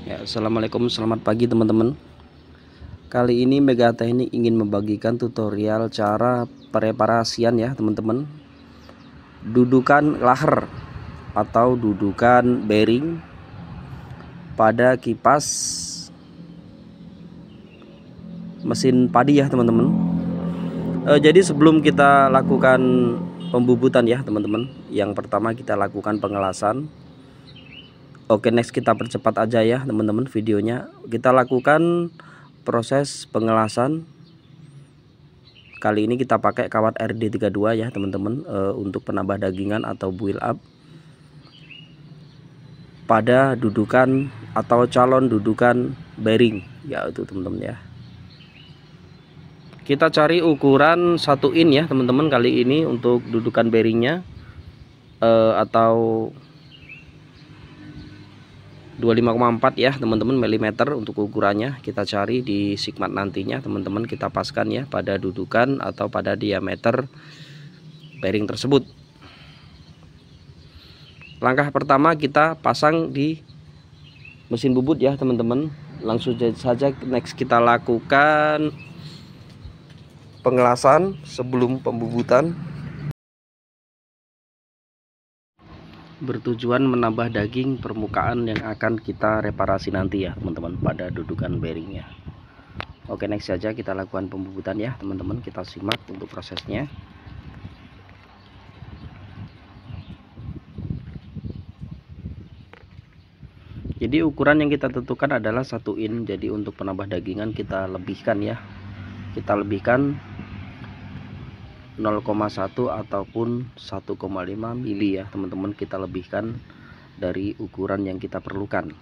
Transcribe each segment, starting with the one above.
Ya, assalamualaikum, selamat pagi teman-teman. Kali ini Mega Teknik ingin membagikan tutorial cara pereparasian ya teman-teman. Dudukan laher atau dudukan bearing pada kipas mesin padi ya teman-teman. Jadi sebelum kita lakukan pembubutan ya teman-teman, yang pertama kita lakukan pengelasan. Oke, next kita percepat aja ya teman-teman videonya. Kita lakukan proses pengelasan. Kali ini kita pakai kawat RD32 ya teman-teman, untuk penambah dagingan atau build up pada dudukan atau calon dudukan bearing ya itu teman-teman ya. Kita cari ukuran 1 in ya teman-teman kali ini untuk dudukan bearingnya, atau 25,4 ya teman-teman milimeter untuk ukurannya. Kita cari di sigmat nantinya teman-teman, kita paskan ya pada dudukan atau pada diameter bearing tersebut. Langkah pertama kita pasang di mesin bubut ya teman-teman. Langsung saja next kita lakukan pengelasan sebelum pembubutan, bertujuan menambah daging permukaan yang akan kita reparasi nanti ya teman-teman pada dudukan bearingnya. Oke, next saja kita lakukan pembubutan ya teman-teman. Kita simak untuk prosesnya. Jadi ukuran yang kita tentukan adalah 1 in. Jadi untuk penambah dagingan kita lebihkan ya. Kita lebihkan 0,1 ataupun 1,5 mili ya teman-teman, kita lebihkan dari ukuran yang kita perlukan.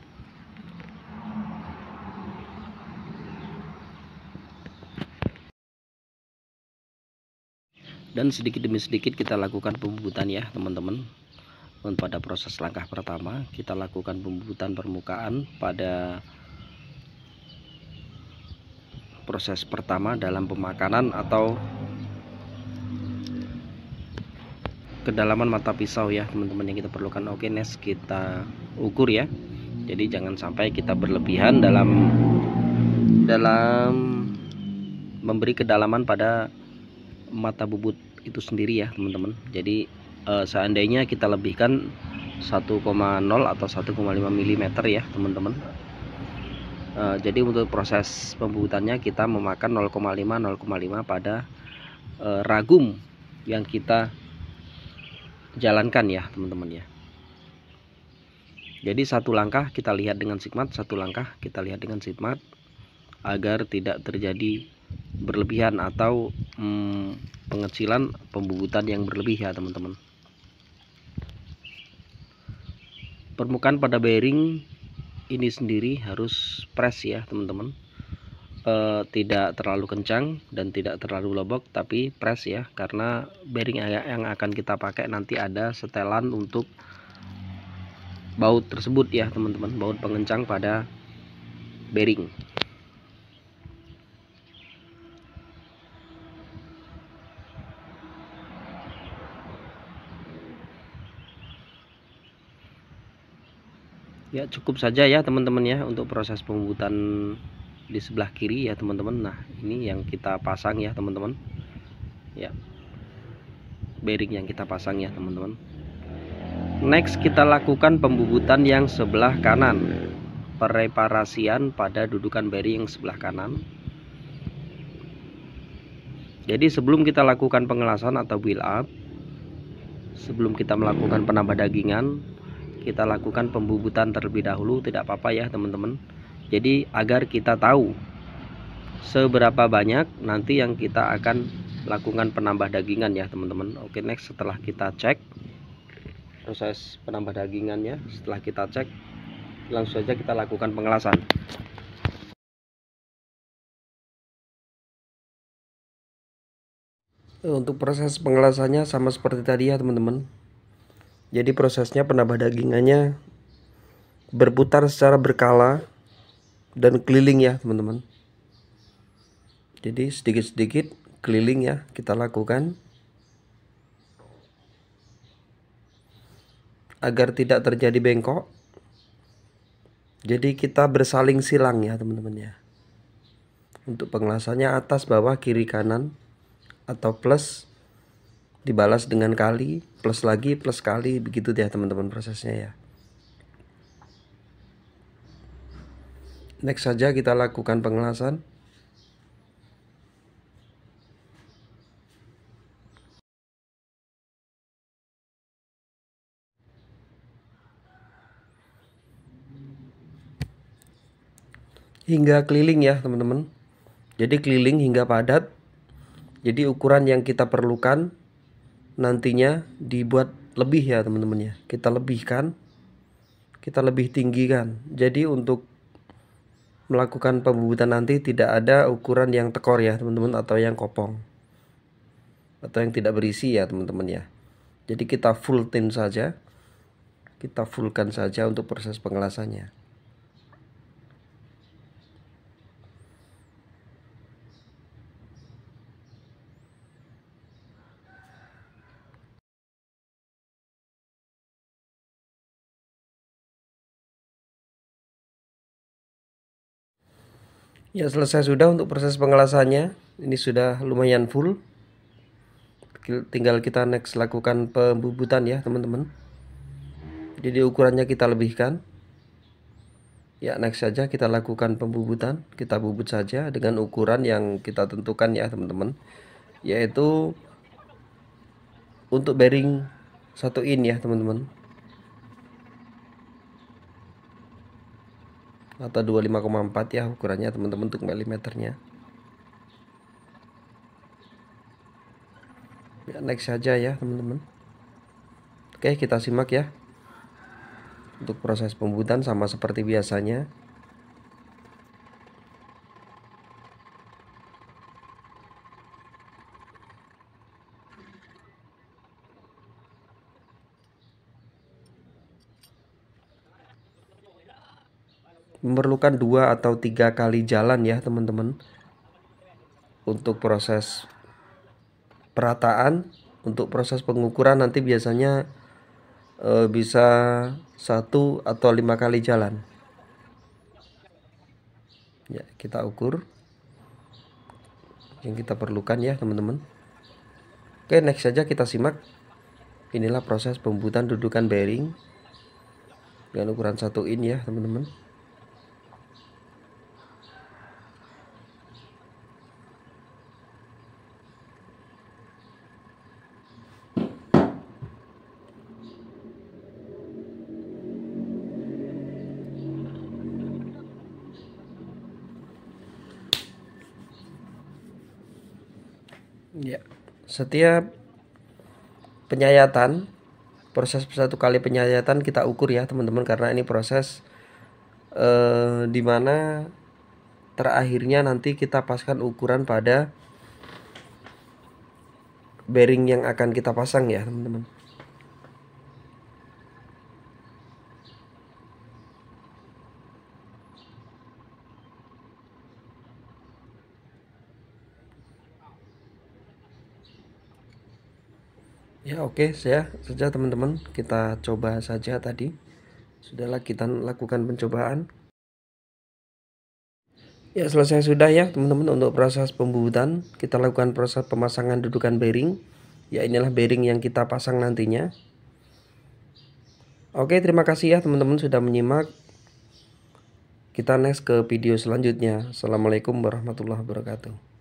Dan sedikit demi sedikit kita lakukan pembubutan ya teman-teman. Pada proses langkah pertama kita lakukan pembubutan permukaan pada proses pertama dalam pemakanan atau kedalaman mata pisau ya teman-teman yang kita perlukan. Oke, next kita ukur ya. Jadi jangan sampai kita berlebihan dalam memberi kedalaman pada mata bubut itu sendiri ya teman-teman. Jadi seandainya kita lebihkan 1,0 atau 1,5 mm ya teman-teman. Jadi untuk proses pembubutannya kita memakan 0,5 pada ragum yang kita jalankan ya teman-teman ya. Jadi satu langkah kita lihat dengan sigmat, satu langkah kita lihat dengan sigmat agar tidak terjadi berlebihan atau pengecilan pembubutan yang berlebih ya teman-teman. Permukaan pada bearing ini sendiri harus press ya teman-teman, tidak terlalu kencang dan tidak terlalu lobok, tapi press ya, karena bearing yang akan kita pakai nanti ada setelan untuk baut tersebut ya teman-teman, baut pengencang pada bearing. Ya cukup saja ya teman-teman ya untuk proses pembubutan di sebelah kiri ya teman-teman. Nah ini yang kita pasang ya teman-teman ya, bearing yang kita pasang ya teman-teman. Next kita lakukan pembubutan yang sebelah kanan, pereparasian pada dudukan bearing yang sebelah kanan. Jadi sebelum kita lakukan pengelasan atau build up, sebelum kita melakukan penambah dagingan, kita lakukan pembubutan terlebih dahulu, tidak apa-apa ya teman-teman. Jadi agar kita tahu seberapa banyak nanti yang kita akan lakukan penambah dagingan ya teman-teman. Oke, next setelah kita cek proses penambah dagingannya, setelah kita cek langsung saja kita lakukan pengelasan. Untuk proses pengelasannya sama seperti tadi ya teman-teman. Jadi prosesnya penambah dagingannya berputar secara berkala dan keliling ya teman-teman. Jadi sedikit-sedikit keliling ya kita lakukan agar tidak terjadi bengkok. Jadi kita bersaling silang ya teman-teman ya. Untuk pengelasannya atas, bawah, kiri, kanan, atau plus dibalas dengan kali, plus lagi, plus kali, begitu ya teman-teman prosesnya ya. Next saja kita lakukan pengelasan. Hingga keliling ya teman-teman. Jadi keliling hingga padat. Jadi ukuran yang kita perlukan nantinya dibuat lebih ya teman-teman ya. Kita lebihkan, kita lebih tinggikan. Jadi untuk melakukan pembubutan nanti tidak ada ukuran yang tekor ya teman-teman, atau yang kopong, atau yang tidak berisi ya teman-teman ya. Jadi kita full tin saja, kita fullkan saja untuk proses pengelasannya. Ya, selesai sudah untuk proses pengelasannya. Ini sudah lumayan full. Tinggal kita next lakukan pembubutan ya teman-teman. Jadi ukurannya kita lebihkan. Ya, next saja kita lakukan pembubutan. Kita bubut saja dengan ukuran yang kita tentukan ya teman-teman. Yaitu untuk bearing 1 in ya teman-teman, atau 25,4 ya ukurannya teman-teman untuk milimeternya. Ya, next saja ya teman-teman. Oke, kita simak ya. Untuk proses pembubutan sama seperti biasanya. Memerlukan 2 atau 3 kali jalan ya teman-teman. Untuk proses perataan, untuk proses pengukuran nanti biasanya bisa 1 atau 5 kali jalan. Ya, kita ukur yang kita perlukan ya teman-teman. Oke, next saja kita simak. Inilah proses pembubutan dudukan bearing dengan ukuran 1 in ya teman-teman. Ya, setiap penyayatan, proses 1 kali penyayatan kita ukur ya teman-teman, karena ini proses dimana terakhirnya nanti kita paskan ukuran pada bearing yang akan kita pasang ya teman-teman. Ya, oke, saja teman-teman, kita coba saja tadi. Sudahlah, kita lakukan pencobaan. Ya, selesai sudah ya teman-teman untuk proses pembubutan. Kita lakukan proses pemasangan dudukan bearing. Ya, inilah bearing yang kita pasang nantinya. Oke, terima kasih ya teman-teman sudah menyimak. Kita next ke video selanjutnya. Assalamualaikum warahmatullahi wabarakatuh.